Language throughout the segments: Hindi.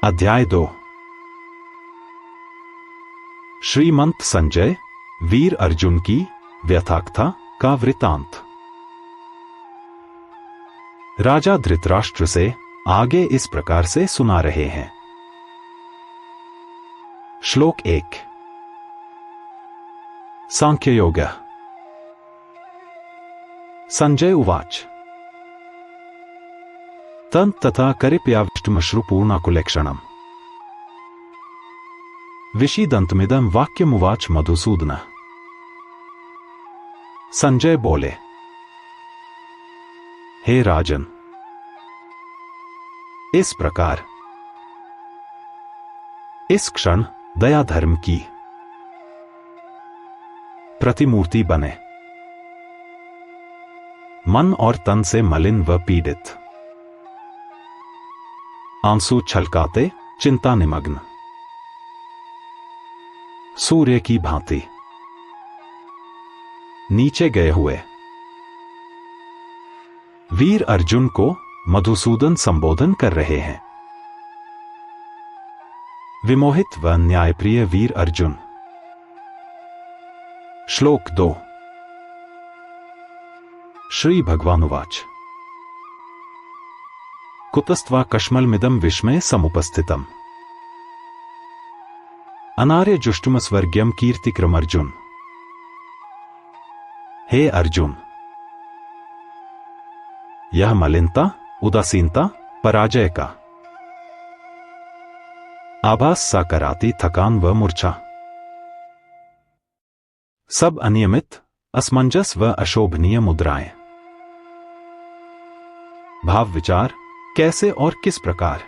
अध्याय 2। श्रीमंत संजय वीर अर्जुन की व्यथाकथा का वृतांत। राजा धृतराष्ट्र से आगे इस प्रकार से सुना रहे हैं। श्लोक 1। सांख्ययोग। संजय उवाच। तन् तथा करिप्याविष्टमश्रुपूर्णाकुलेक्षणम् विषीदन्तमिदं वाक्यमुवाच मधुसूदन। संजय बोले, हे राजन, इस प्रकार इस क्षण दया धर्म की प्रतिमूर्ति बने, मन और तन से मलिन व पीड़ित, आंसू छलकाते चिंता निमग्न, सूर्य की भांति नीचे गए हुए वीर अर्जुन को मधुसूदन संबोधन कर रहे हैं। विमोहित व न्यायप्रिय वीर अर्जुन। श्लोक 2। श्री भगवानुवाच। कुतस्त्वा कश्मलमिदं विस्मय समुपस्थितम् अनार्य जुष्टुमस्वर्ग्यम कीर्तिक्रम अर्जुन। हे अर्जुन, यह मलिनता, उदासीनता, पराजय का आभास सा कराती थकान व मूर्छा, सब अनियमित, असमंजस व अशोभनीय मुद्राएं, भाव विचार कैसे और किस प्रकार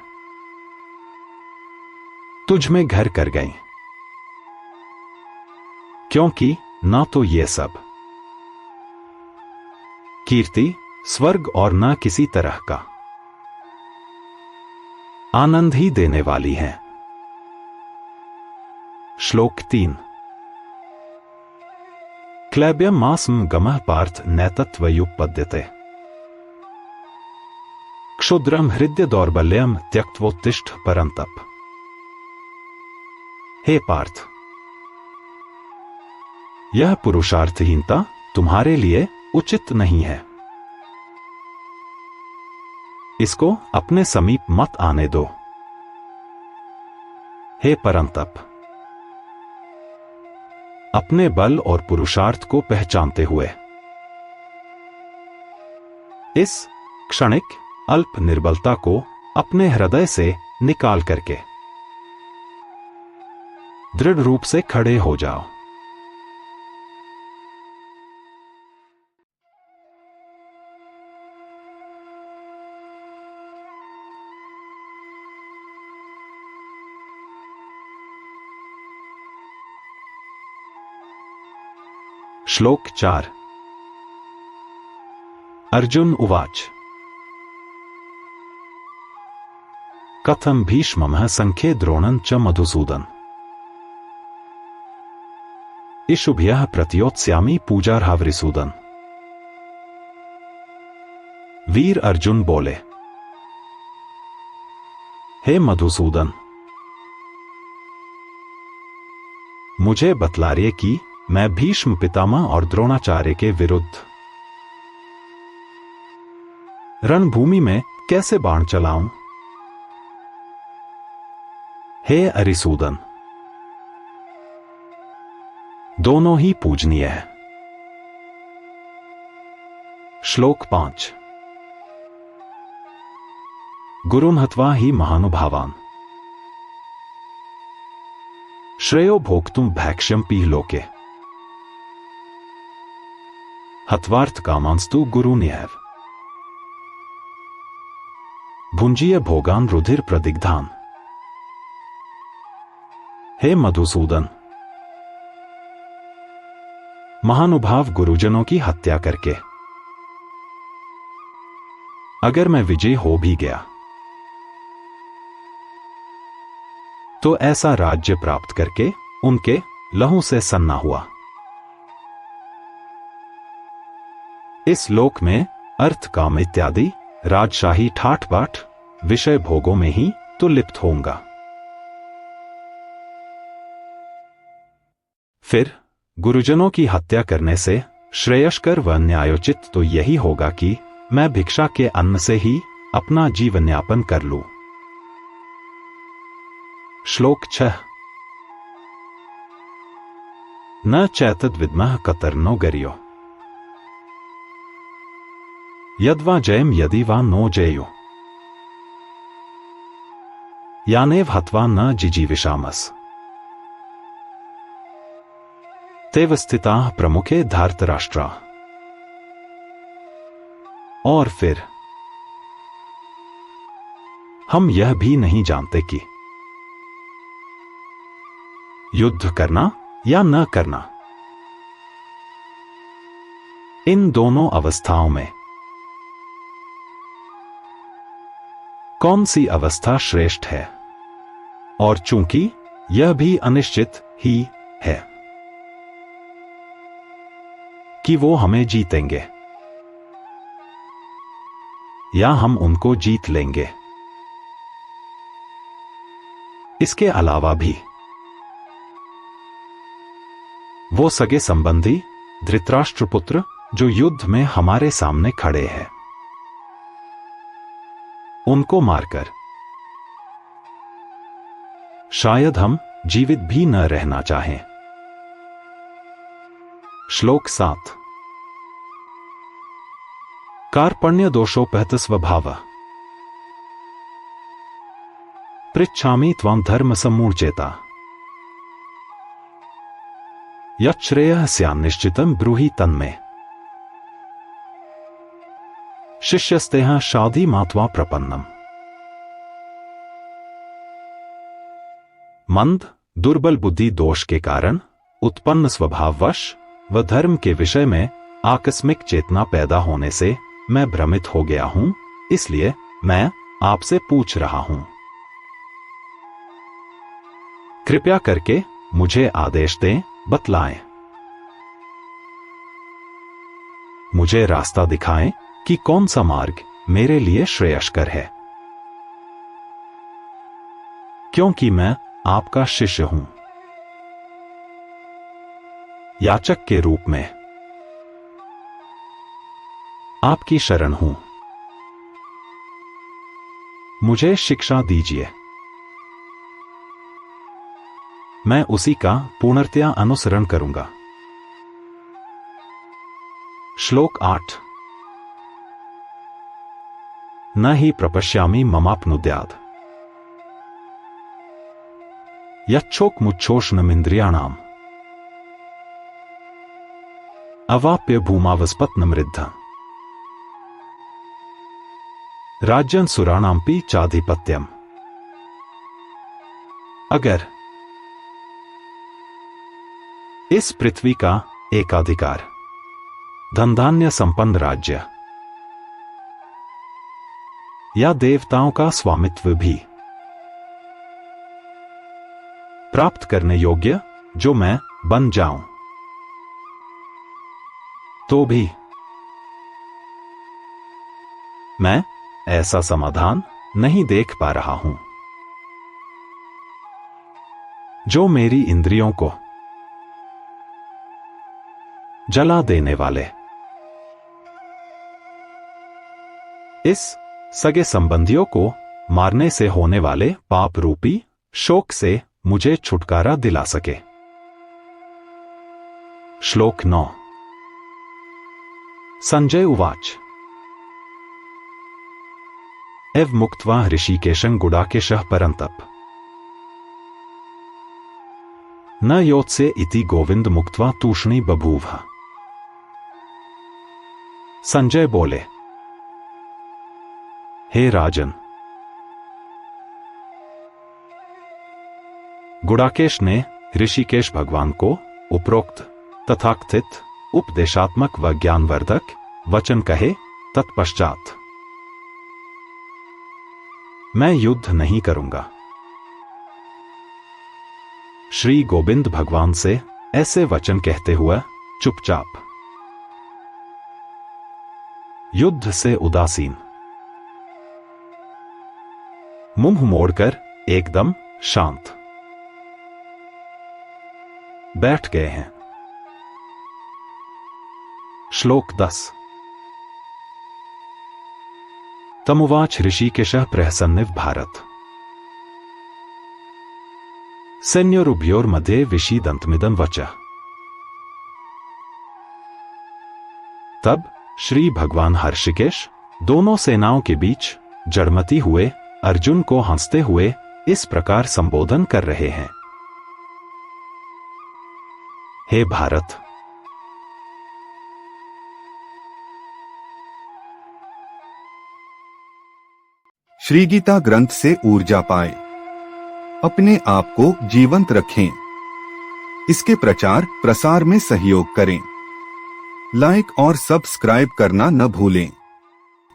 तुझ में घर कर गई, क्योंकि न तो ये सब कीर्ति, स्वर्ग और न किसी तरह का आनंद ही देने वाली है। श्लोक 3। क्लैब्यम मासम गमः पार्थ नैतत्वयुपपद्यते क्षुद्रम हृदय दौर्बल्यम त्यक्त्वोत्तिष्ठ परंतप। हे पार्थ, यह पुरुषार्थहीनता तुम्हारे लिए उचित नहीं है। इसको अपने समीप मत आने दो। हे परंतप, अपने बल और पुरुषार्थ को पहचानते हुए इस क्षणिक अल्प निर्बलता को अपने हृदय से निकाल करके दृढ़ रूप से खड़े हो जाओ। श्लोक 4। अर्जुन उवाच। कथम भीष्मः संख्ये द्रोणं च मधुसूदन इषुभ्यः प्रत्योत्स्यामि पूजार्हावरिसूदन। वीर अर्जुन बोले, हे मधुसूदन, मुझे बतलाइए कि मैं भीष्म पितामह और द्रोणाचार्य के विरुद्ध रणभूमि में कैसे बाण चलाऊं। हे अरिसूदन, दोनों ही पूजनीय है। श्लोक 5। गुरुन् हत्वा हि महानुभावान् श्रेयो भोक्तुं भैक्ष्यं पीह लोके हत्वार्थ कामांस्तु गुरुन्येव भुंजीय भोगान रुधिर प्रदिग्धान। हे मधुसूदन, महानुभाव गुरुजनों की हत्या करके अगर मैं विजयी हो भी गया तो ऐसा राज्य प्राप्त करके उनके लहू से सन्ना हुआ। इस लोक में अर्थ काम इत्यादि राजशाही ठाठ बाट विषय भोगों में ही तो लिप्त होऊंगा। फिर गुरुजनों की हत्या करने से श्रेयस्कर व न्यायोचित तो यही होगा कि मैं भिक्षा के अन्न से ही अपना जीवन यापन कर लूं। श्लोक 6। न चैतद विद्मः कतर्नो गर्यो यद्वा जयम यदि वा नो जयो यानेव हत्वा न जिजीविषामस तेव स्थिताः प्रमुखे धार्तराष्ट्रा। और फिर हम यह भी नहीं जानते कि युद्ध करना या न करना, इन दोनों अवस्थाओं में कौन सी अवस्था श्रेष्ठ है। और चूंकि यह भी अनिश्चित ही है कि वो हमें जीतेंगे या हम उनको जीत लेंगे, इसके अलावा भी वो सगे संबंधी धृतराष्ट्रपुत्र जो युद्ध में हमारे सामने खड़े हैं, उनको मारकर शायद हम जीवित भी न रहना चाहें। श्लोक 7। कार्पण्य दोषोपहत स्वभाव पृच्छामि त्वां धर्म सम्मूर्चेता यच्छ्रेयः स्यान्निश्चितं ब्रूहि तन्मे शिष्यस्तेह शादी मात्वा प्रपन्नम। मंद दुर्बल बुद्धि दोष के कारण उत्पन्न स्वभाववश व धर्म के विषय में आकस्मिक चेतना पैदा होने से मैं भ्रमित हो गया हूं, इसलिए मैं आपसे पूछ रहा हूं। कृपया करके मुझे आदेश दें, बतलाएं, मुझे रास्ता दिखाएं कि कौन सा मार्ग मेरे लिए श्रेयस्कर है, क्योंकि मैं आपका शिष्य हूं। याचक के रूप में आपकी शरण हूं। मुझे शिक्षा दीजिए, मैं उसी का पूर्णतया अनुसरण करूंगा। श्लोक 8। न हि प्रपश्यामि ममाप्नुद्यात् यच्छोकमुच्छोषणमिन्द्रियाणाम् अवाप्य भूमावस्पत्नमृद्ध राज्यं सुराणांपि चाधिपत्यम। अगर इस पृथ्वी का एकाधिकार, धनधान्य संपन्न राज्य या देवताओं का स्वामित्व भी प्राप्त करने योग्य जो मैं बन जाऊं, तो भी मैं ऐसा समाधान नहीं देख पा रहा हूं जो मेरी इंद्रियों को जला देने वाले इस सगे संबंधियों को मारने से होने वाले पाप रूपी शोक से मुझे छुटकारा दिला सके। श्लोक 9। संजय उवाच एव मुक्त्वा ऋषिकेशं गुडाकेशः परन्तप न योत्से इति गोविंद मुक्त्वा तूष्णी बभूव। संजय बोले, हे राजन, गुडाकेश ने ऋषिकेश भगवान को उपरोक्त तथाकथित उपदेशात्मक व ज्ञानवर्धक वचन कहे तत्पश्चात मैं युद्ध नहीं करूंगा। श्री गोविंद भगवान से ऐसे वचन कहते हुए चुपचाप युद्ध से उदासीन मुंह मोड़कर एकदम शांत बैठ गए हैं। श्लोक 10। तमुवाच ऋषिकेशः प्रहसन्निव भारत सैन्योरुभयोर्मध्ये विषीदन्तमिदं वचः। तब श्री भगवान हर्षिकेश दोनों सेनाओं के बीच जड़मती हुए अर्जुन को हंसते हुए इस प्रकार संबोधन कर रहे हैं। हे भारत, श्री गीता ग्रंथ से ऊर्जा पाएं, अपने आप को जीवंत रखें। इसके प्रचार प्रसार में सहयोग करें। लाइक और सब्सक्राइब करना न भूलें।